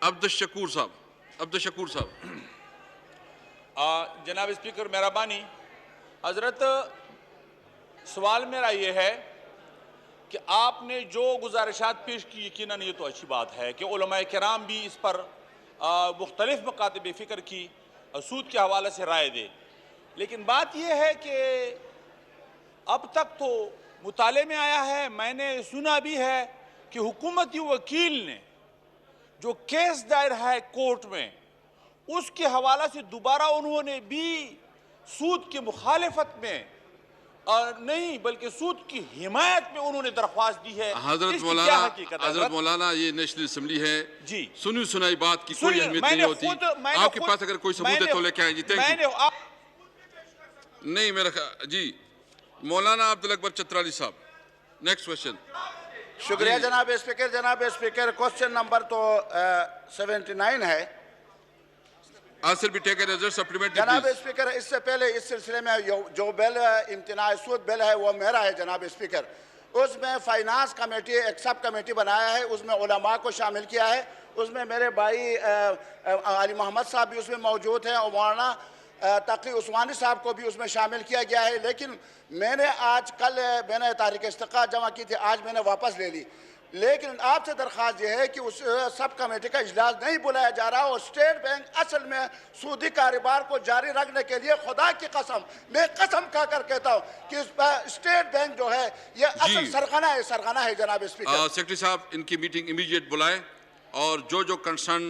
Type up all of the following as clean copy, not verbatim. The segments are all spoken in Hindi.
अब्दुल शकूर साहब। जनाब स्पीकर मेहरबानी, हजरत सवाल मेरा ये है कि आपने जो गुजारिशात पेश की, यकीनन ये तो अच्छी बात है कि उलमाए किराम भी इस पर मुख्तलिफ मकातब फ़िक्र की सूद के हवाले से राय दे, लेकिन बात यह है कि अब तक तो मुताले में आया है, मैंने सुना भी है कि हुकूमती वकील ने जो केस दायर है कोर्ट में, उसके हवाला से दोबारा उन्होंने भी सूद की मुखालिफत में नहीं बल्कि सूद की हिमायत में उन्होंने दरख्वास्त दी है। हजरत मौलाना, ये नेशनल असम्बली है जी, सुनी सुनाई बात की कोई अहमियत नहीं होती। आपके पास अगर कोई सबूत है तो लेके आए जी। Thank you. नहीं मेरा जी, मौलाना अब्दुल अकबर चतराली साहब, नेक्स्ट क्वेश्चन। शुक्रिया जनाब स्पीकर। जनाब स्पीकर, क्वेश्चन नंबर तो 79 है। जनाब स्पीकर, इससे पहले इस सिलसिले में जो बिल इम्तिनाअ सूद बिल है वो मेरा है जनाब स्पीकर। उसमें फाइनेंस कमेटी एक सब कमेटी बनाया है, उसमें उलमा को शामिल किया है, उसमें मेरे भाई अली मोहम्मद साहब भी उसमें मौजूद हैं और मौलाना तकी उस्मानी साहब को भी उसमें शामिल किया गया है। लेकिन मैंने आज कल मैंने तारीख इस्तिक़ा जमा की थी, आज मैंने वापस ले ली। लेकिन आपसे दरख्वास्त यह है कि उस सब कमेटी का इजलास नहीं बुलाया जा रहा और स्टेट बैंक असल में सूदी कारोबार को जारी रखने के लिए खुदा की कसम, मैं कसम खाकर कहता हूँ कि स्टेट बैंक जो है ये असल सरगना है जनाब स्पीकर। सेक्रेटरी साहब, इनकी मीटिंग इमीडिएट बुलाएं और जो कंसर्न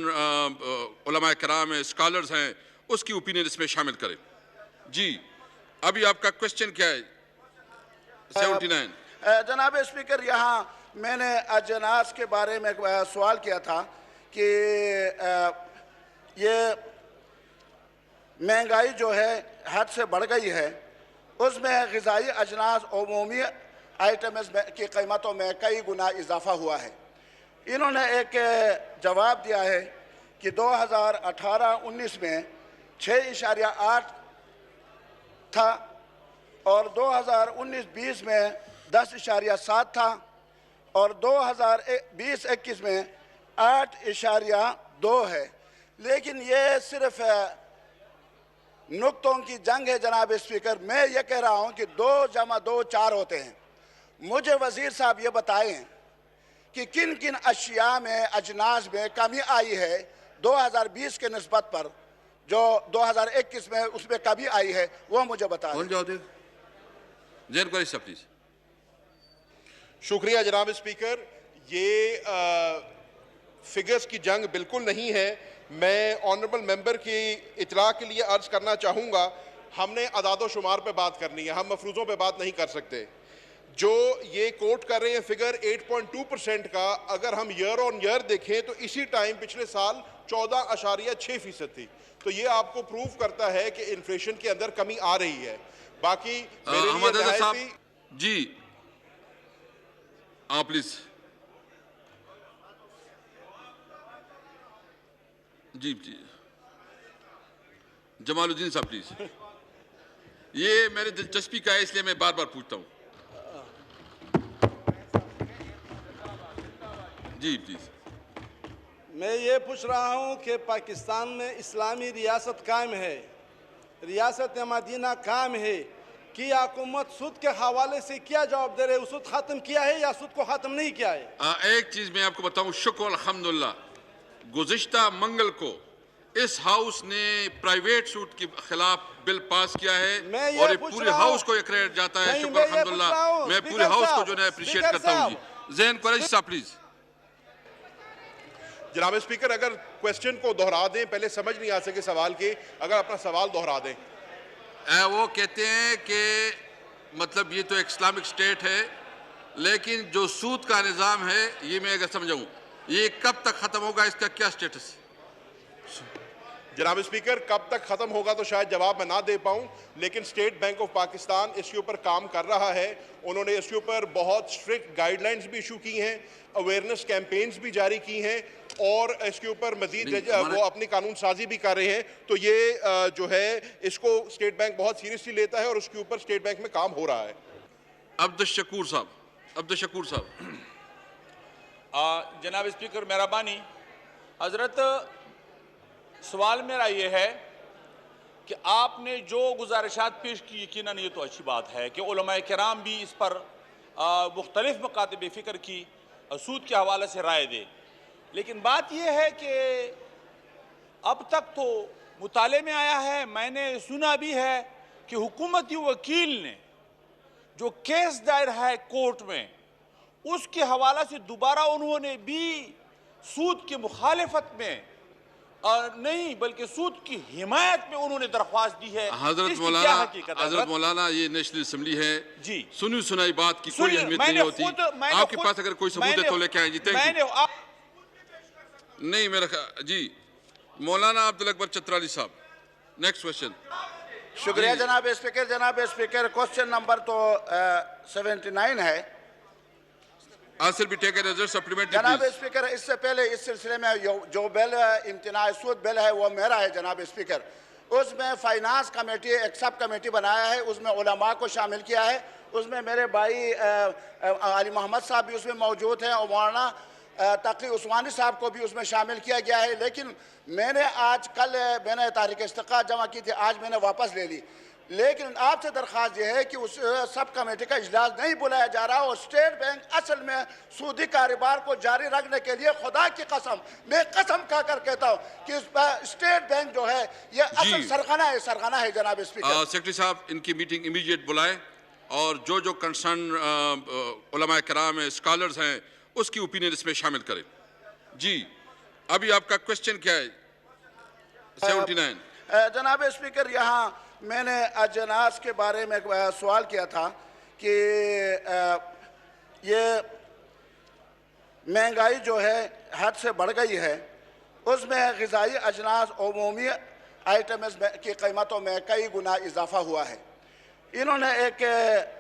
उलमाए किराम हैं, स्कॉलर्स हैं, उसकी ओपिनियन इसमें शामिल करें। जी, अभी आपका क्वेश्चन क्या है? 79 जनाब स्पीकर, यहाँ मैंने अजनास के बारे में सवाल किया था कि ये महंगाई जो है हद से बढ़ गई है, उसमें ग़िज़ाई अजनास और उमूमी आइटम्स की कीमतों में कई गुना इजाफा हुआ है। इन्होंने एक जवाब दिया है कि 2018-19 में 6.8 था और 2019-20 में 10.7 था और 2020-21 में 8.2 है। लेकिन ये सिर्फ नुक्तों की जंग है जनाब स्पीकर। मैं ये कह रहा हूँ कि 2 + 2 4 होते हैं। मुझे वज़ीर साहब ये बताएं कि किन किन अशिया में अजनास में कमी आई है 2020 के निस्बत पर, जो 2021 में उसमें कमी आई है, वो मुझे बताएं। शुक्रिया जनाब स्पीकर। ये फिगर्स की जंग बिल्कुल नहीं है। मैं ऑनरेबल मेंबर की इतला के लिए अर्ज करना चाहूँगा, हमने अदाद शुमार पे बात करनी है, हम मफरूज़ों पे बात नहीं कर सकते। जो ये कोट कर रहे हैं फिगर 8.2% का, अगर हम ईयर ऑन ईयर देखें तो इसी टाइम पिछले साल 14.6% थी। तो ये आपको प्रूव करता है कि इन्फ्लेशन के अंदर कमी आ रही है। बाकी जी प्लीज जी जमालुद्दीन साहब प्लीज। ये मेरे दिलचस्पी का है इसलिए मैं बार बार पूछता हूँ। जी प्लीज। मैं ये पूछ रहा हूँ कि पाकिस्तान में इस्लामी रियासत कायम है, रियासत मदीना कायम है, कि हुकूमत सूद के हवाले से क्या जवाब दे रहे है? सूद खत्म किया है या सूद को खत्म नहीं किया है? एक चीज मैं आपको बताऊं, शुक्र अल्हम्दुलिल्लाह, गुज़िश्ता मंगल को इस हाउस ने प्राइवेट सूद के खिलाफ बिल पास किया है और ये पूरे हाउस को क्रेडिट जाता है। शुक्र अल्हम्दुलिल्लाह, मैं पूरे हाउस को जो है अप्रिशिएट करता हूँ। ज़ैन कुरैशी साहब प्लीज। जनाब स्पीकर, अगर क्वेश्चन को दोहरा दें, पहले समझ नहीं आ सके सवाल के, अगर अपना सवाल दोहरा दें। वो कहते हैं कि मतलब ये तो इस्लामिक स्टेट है, लेकिन जो सूद का निज़ाम है, ये मैं अगर समझाऊँ, ये कब तक ख़त्म होगा, इसका क्या स्टेटस? जनाब स्पीकर, कब तक ख़त्म होगा तो शायद जवाब मैं ना दे पाऊँ, लेकिन स्टेट बैंक ऑफ पाकिस्तान इसके ऊपर काम कर रहा है। उन्होंने इसके ऊपर बहुत स्ट्रिक्ट गाइडलाइंस भी इशू की हैं, अवेयरनेस कैंपेन्स भी जारी की हैं और इसके ऊपर मजीद वो अपनी कानून साजी भी कर रहे हैं। तो ये जो है इसको स्टेट बैंक बहुत सीरियसली लेता है और उसके ऊपर स्टेट बैंक में काम हो रहा है। अब्दुल शकूर साहब। जनाब स्पीकर मेहरबानी, हजरत, सवाल मेरा ये है कि आपने जो गुजारिशात पेश की, यकीनन ये तो अच्छी बात है कि उलमाए किराम भी इस पर मुख्तलिफ मकातब फ़िक्र की सूद के हवाले से राय दे। लेकिन बात यह है कि अब तक तो मुताले में आया है, मैंने सुना भी है कि हुकूमती वकील ने जो केस दायर है कोर्ट में, उसके हवाले से दोबारा उन्होंने भी सूद की मुखालिफत में और नहीं बल्कि सूद की हिमायत में उन्होंने दरख्वास्त दी है। हजरत मौलाना, ये नेशनल असम्बली है जी, सुनी सुनाई बात की कोई अहमियत नहीं होती। आपके पास अगर कोई सबूत है तो लेके आए जी। Thank you. नहीं मेरा जी, मौलाना अब्दुल अकबर चतराली साहब, नेक्स्ट क्वेश्चन। शुक्रिया जनाब स्पीकर। जनाब स्पीकर, क्वेश्चन नंबर तो 79 है। जनाब स्पीकर, इससे पहले इस सिलसिले में जो बिल इम्तिनाई सूद बिल है वो मेरा है जनाब स्पीकर। उसमें फाइनेंस कमेटी एक सब कमेटी बनाया है, उसमें उलमा को शामिल किया है, उसमें मेरे भाई अली मोहम्मद साहब भी उसमें मौजूद हैं और मौलाना तकी उस्मानी साहब को भी उसमें शामिल किया गया है। लेकिन मैंने मैंने तारीख इस्तक़ा जमा की थी, आज मैंने वापस ले ली। लेकिन आपसे दरख्वास्त यह है कि उस सब कमेटी का इजलास नहीं बुलाया जा रहा और स्टेट बैंक असल में सूदी कारोबार को जारी रखने के लिए खुदा की कसम, मैं कसम खाकर कहता हूँ कि स्टेट बैंक जो है ये असल सरगना है जनाब स्पीकर। सेक्रेटरी साहब, इनकी मीटिंग इमीडिएट बुलाएं और जो कंसर्न उलमाए किराम है, स्कॉलर्स हैं, उसकी ओपिनियन इसमें शामिल करें। जी, अभी आपका क्वेश्चन क्या है? 79 जनाब स्पीकर, यहाँ मैंने अजनास के बारे में सवाल किया था कि ये महंगाई जो है हद से बढ़ गई है, उसमें ग़िज़ाई अजनास उमूमी आइटम्स की कीमतों में कई गुना इजाफा हुआ है। इन्होंने एक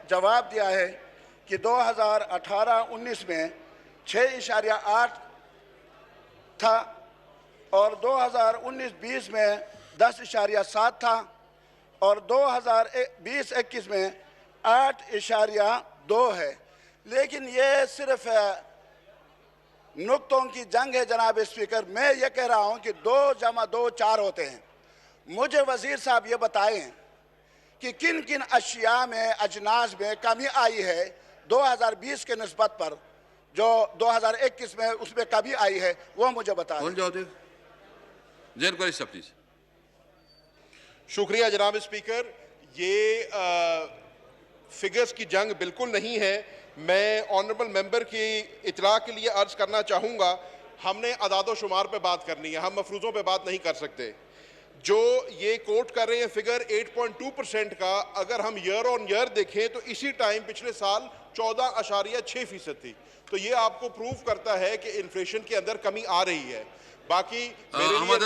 जवाब दिया है कि 2018-19 में 6.8 था और 2019-20 में 10.7 था और 2020-21 में 8.2 है। लेकिन ये सिर्फ नुक्तों की जंग है जनाब स्पीकर। मैं ये कह रहा हूँ कि 2 + 2 4 होते हैं। मुझे वज़ीर साहब ये बताएं कि किन किन अशिया में अजनास में कमी आई है 2020 के निस्बत पर, जो 2021 में उसमें कमी आई है, वो मुझे बताएं। शुक्रिया जनाब स्पीकर। ये फिगर्स की जंग बिल्कुल नहीं है। मैं ऑनरेबल मेंबर की इतला के लिए अर्ज करना चाहूँगा, हमने अदाद शुमार पे बात करनी है, हम मफरूज़ों पे बात नहीं कर सकते। जो ये कोट कर रहे हैं फिगर 8.2% का, अगर हम ईयर ऑन ईयर देखें तो इसी टाइम पिछले साल 14.6% थी। तो ये आपको प्रूव करता है कि इन्फ्लेशन के अंदर कमी आ रही है। बाकी मेरे लिए